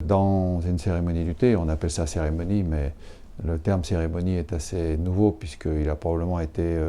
Dans une cérémonie du thé, on appelle ça cérémonie, mais le terme cérémonie est assez nouveau puisqu'il a probablement été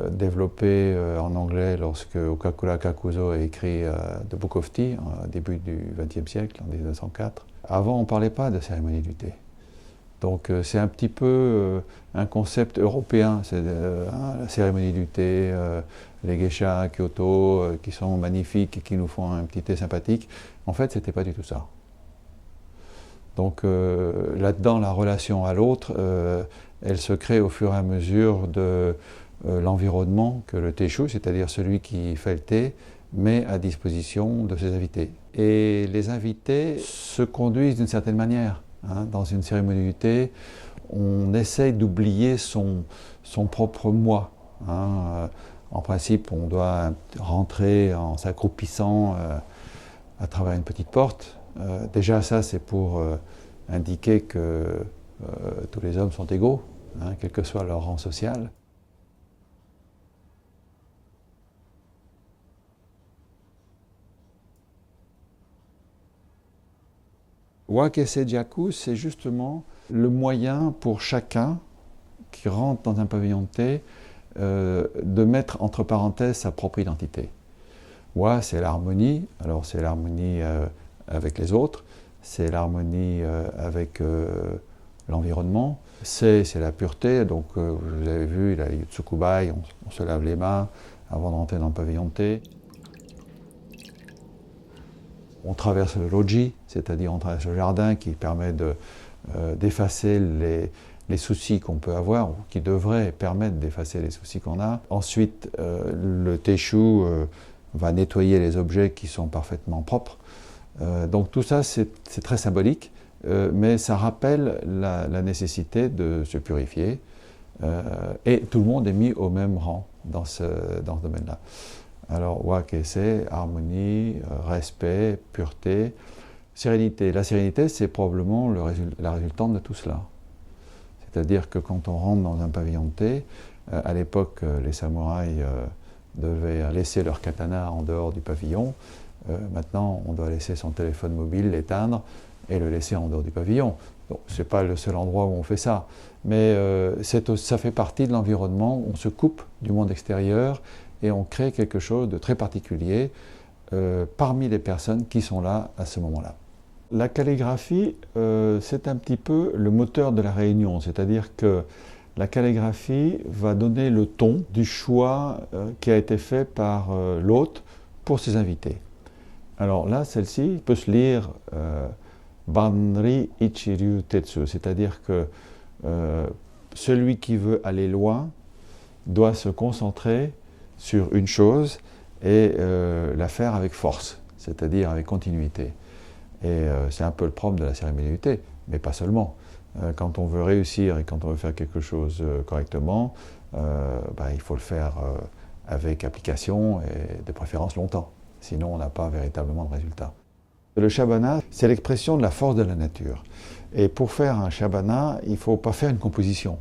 développé en anglais lorsque Okakura Kakuzo a écrit The Book of Tea au début du XXe siècle, en 1904. Avant, on ne parlait pas de cérémonie du thé. Donc c'est un petit peu un concept européen, c'est la cérémonie du thé, les geishas à Kyoto qui sont magnifiques et qui nous font un petit thé sympathique. En fait, ce n'était pas du tout ça. Donc là-dedans, la relation à l'autre, elle se crée au fur et à mesure de l'environnement que le teishu, c'est-à-dire celui qui fait le thé, met à disposition de ses invités. Et les invités se conduisent d'une certaine manière. Dans une cérémonie du thé, on essaye d'oublier son propre moi. En principe, on doit rentrer en s'accroupissant à travers une petite porte. Déjà, ça, c'est pour indiquer que tous les hommes sont égaux, quel que soit leur rang social. Wakesejaku, c'est justement le moyen pour chacun qui rentre dans un pavillon de thé de mettre entre parenthèses sa propre identité. Wa, c'est l'harmonie, alors c'est l'harmonie avec les autres, c'est l'harmonie avec l'environnement. C'est la pureté, donc vous avez vu, il y a les Yutsukubai, on se lave les mains avant de rentrer dans le pavillon de thé. On traverse le loji, c'est-à-dire on traverse le jardin qui permet d'effacer les soucis qu'on peut avoir, ou qui devrait permettre d'effacer les soucis qu'on a. Ensuite, le teishu va nettoyer les objets qui sont parfaitement propres. Donc tout ça, c'est très symbolique, mais ça rappelle la nécessité de se purifier. Et tout le monde est mis au même rang dans ce domaine-là. Alors, wakese, harmonie, respect, pureté, sérénité. La sérénité, c'est probablement la résultante de tout cela. C'est-à-dire que quand on rentre dans un pavillon de thé, à l'époque, les samouraïs devaient laisser leur katana en dehors du pavillon. Maintenant, on doit laisser son téléphone mobile, l'éteindre et le laisser en dehors du pavillon. Donc, ce n'est pas le seul endroit où on fait ça. Mais ça fait partie de l'environnement, on se coupe du monde extérieur et on crée quelque chose de très particulier parmi les personnes qui sont là à ce moment-là. La calligraphie, c'est un petit peu le moteur de la réunion, c'est-à-dire que la calligraphie va donner le ton du choix qui a été fait par l'hôte pour ses invités. Alors là, celle-ci peut se lire Banri Ichiryu Tetsu, c'est-à-dire que celui qui veut aller loin doit se concentrer sur une chose et la faire avec force, c'est-à-dire avec continuité. Et c'est un peu le propre de la cérémonie du thé, mais pas seulement. Quand on veut réussir et quand on veut faire quelque chose correctement, il faut le faire avec application et de préférence longtemps. Sinon, on n'a pas véritablement de résultat. Le shabana, c'est l'expression de la force de la nature. Et pour faire un shabana, il ne faut pas faire une composition.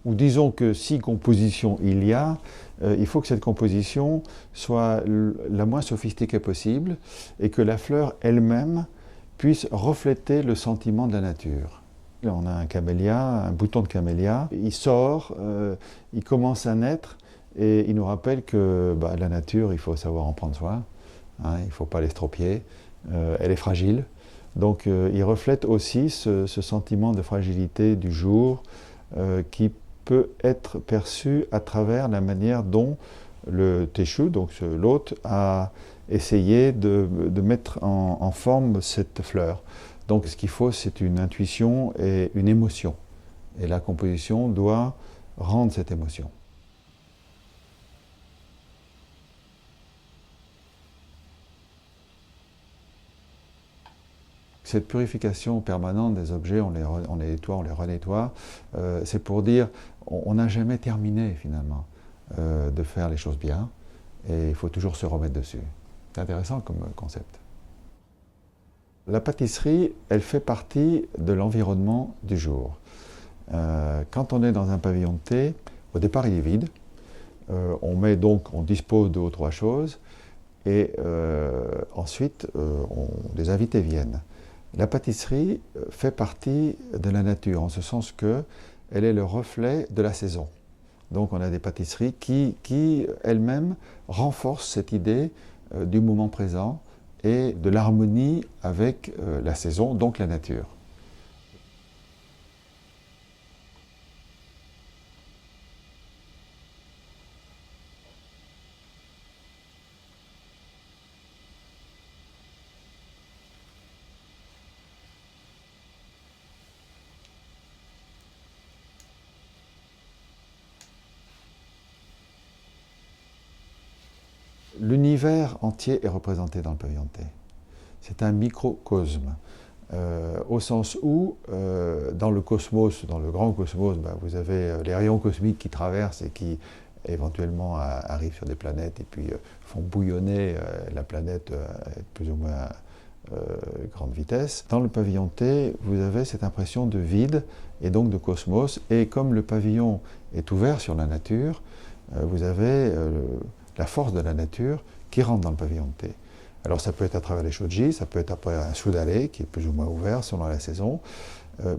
Ou disons que si composition il y a, il faut que cette composition soit la moins sophistiquée possible et que la fleur elle-même puisse refléter le sentiment de la nature. Là, on a un camélia, un bouton de camélia, il sort, il commence à naître et il nous rappelle que la nature, il faut savoir en prendre soin, il ne faut pas l'estropier, elle est fragile. Donc il reflète aussi ce sentiment de fragilité du jour qui peut être perçu à travers la manière dont le teishu, donc l'hôte, a essayé de mettre en forme cette fleur. Donc ce qu'il faut, c'est une intuition et une émotion. Et la composition doit rendre cette émotion. Cette purification permanente des objets, on les nettoie, on les renettoie, c'est pour dire on n'a jamais terminé finalement de faire les choses bien et il faut toujours se remettre dessus. C'est intéressant comme concept. La pâtisserie, elle fait partie de l'environnement du jour. Quand on est dans un pavillon de thé, au départ il est vide, on dispose de 2 ou 3 choses et ensuite des invités viennent. La pâtisserie fait partie de la nature, en ce sens qu'elle est le reflet de la saison. Donc on a des pâtisseries qui elles-mêmes renforcent cette idée du moment présent et de l'harmonie avec la saison, donc la nature. L'univers entier est représenté dans le pavillon de thé. C'est un microcosme, au sens où, dans le cosmos, dans le grand cosmos, vous avez les rayons cosmiques qui traversent et qui éventuellement arrivent sur des planètes et puis font bouillonner la planète à plus ou moins grande vitesse. Dans le pavillon de thé, vous avez cette impression de vide et donc de cosmos. Et comme le pavillon est ouvert sur la nature, vous avez la force de la nature qui rentre dans le pavillon de thé. Alors ça peut être à travers les shoji, ça peut être après un sudare qui est plus ou moins ouvert selon la saison,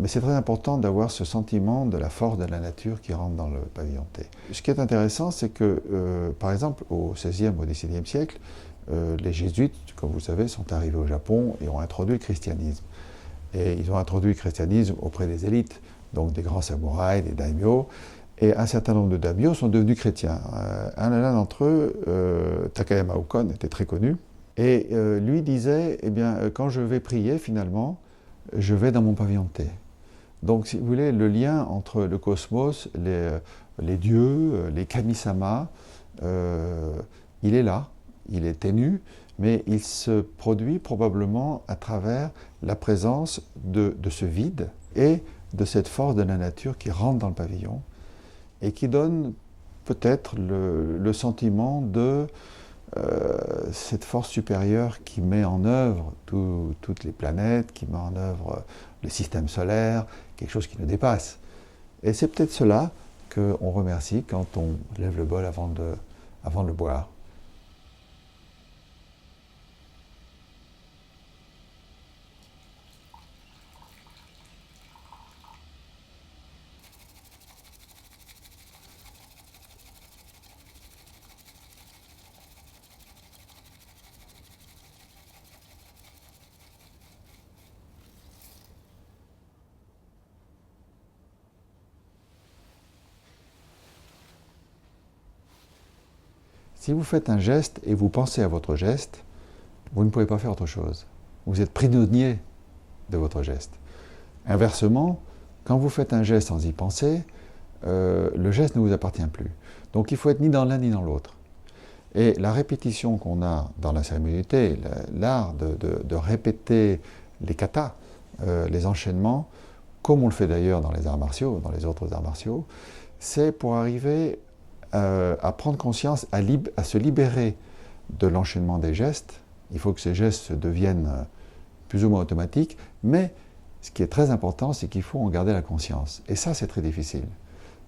mais c'est très important d'avoir ce sentiment de la force de la nature qui rentre dans le pavillon de thé. Ce qui est intéressant, c'est que, par exemple, au XVIe, au XVIIe siècle, les jésuites, comme vous savez, sont arrivés au Japon et ont introduit le christianisme. Et ils ont introduit le christianisme auprès des élites, donc des grands samouraïs, des daimyos. Et un certain nombre de daimyos sont devenus chrétiens. L'un d'entre eux, Takayama Ukon, était très connu. Et lui disait, eh bien, quand je vais prier, finalement, je vais dans mon pavillon de thé. Donc, si vous voulez, le lien entre le cosmos, les dieux, les kami-sama, il est là, il est ténu, mais il se produit probablement à travers la présence de ce vide et de cette force de la nature qui rentre dans le pavillon et qui donne peut-être le sentiment de cette force supérieure qui met en œuvre toutes les planètes, qui met en œuvre le système solaire, quelque chose qui nous dépasse. Et c'est peut-être cela qu'on remercie quand on lève le bol avant de le boire. Si vous faites un geste et vous pensez à votre geste, vous ne pouvez pas faire autre chose. Vous êtes prisonnier de votre geste. Inversement, quand vous faites un geste sans y penser, le geste ne vous appartient plus. Donc il faut être ni dans l'un ni dans l'autre. Et la répétition qu'on a dans la cérémonie, l'art de répéter les katas, les enchaînements, comme on le fait d'ailleurs dans les arts martiaux, dans les autres arts martiaux, c'est pour arriver à prendre conscience, à se libérer de l'enchaînement des gestes. Il faut que ces gestes deviennent plus ou moins automatiques, mais ce qui est très important, c'est qu'il faut en garder la conscience. Et ça, c'est très difficile.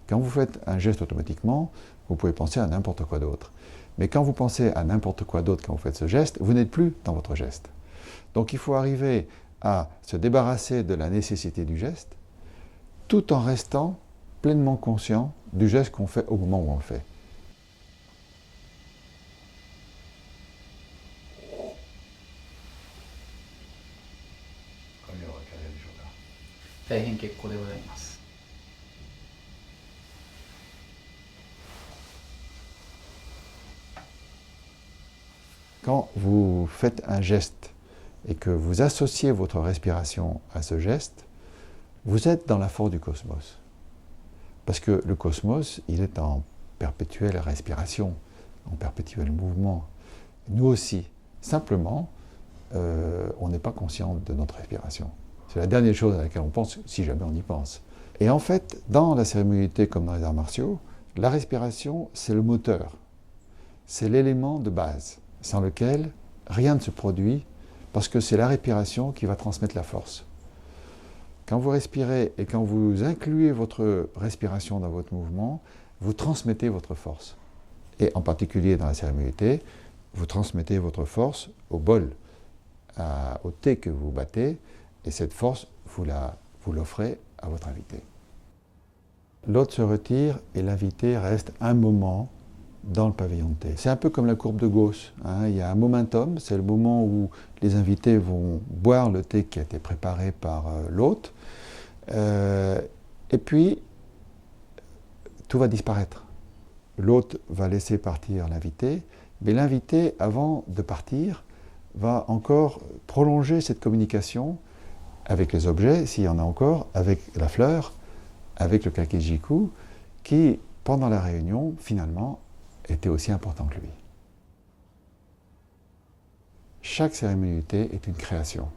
Quand vous faites un geste automatiquement, vous pouvez penser à n'importe quoi d'autre. Mais quand vous pensez à n'importe quoi d'autre quand vous faites ce geste, vous n'êtes plus dans votre geste. Donc il faut arriver à se débarrasser de la nécessité du geste, tout en restant pleinement conscient du geste qu'on fait au moment où on le fait. 大変結構でございます。Quand vous faites un geste et que vous associez votre respiration à ce geste, vous êtes dans la force du cosmos. Parce que le cosmos, il est en perpétuelle respiration, en perpétuel mouvement. Nous aussi. Simplement, on n'est pas conscient de notre respiration. C'est la dernière chose à laquelle on pense, si jamais on y pense. Et en fait, dans la cérémonialité comme dans les arts martiaux, la respiration, c'est le moteur. C'est l'élément de base, sans lequel rien ne se produit, parce que c'est la respiration qui va transmettre la force. Quand vous respirez et quand vous incluez votre respiration dans votre mouvement, vous transmettez votre force. Et en particulier dans la cérémonialité, vous transmettez votre force au bol, au thé que vous battez, Et cette force, vous l'offrez à votre invité. L'hôte se retire et l'invité reste un moment dans le pavillon de thé. C'est un peu comme la courbe de Gauss, hein. Il y a un momentum, c'est le moment où les invités vont boire le thé qui a été préparé par l'hôte. Et puis, tout va disparaître. L'hôte va laisser partir l'invité, mais l'invité, avant de partir, va encore prolonger cette communication avec les objets, s'il y en a encore, avec la fleur, avec le kakejiku, qui, pendant la réunion, finalement, était aussi important que lui. Chaque cérémonie du thé est une création.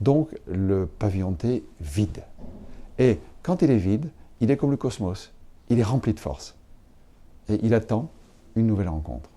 Donc, le pavillon de thé vide. Et quand il est vide, il est comme le cosmos. Il est rempli de force. Et il attend une nouvelle rencontre.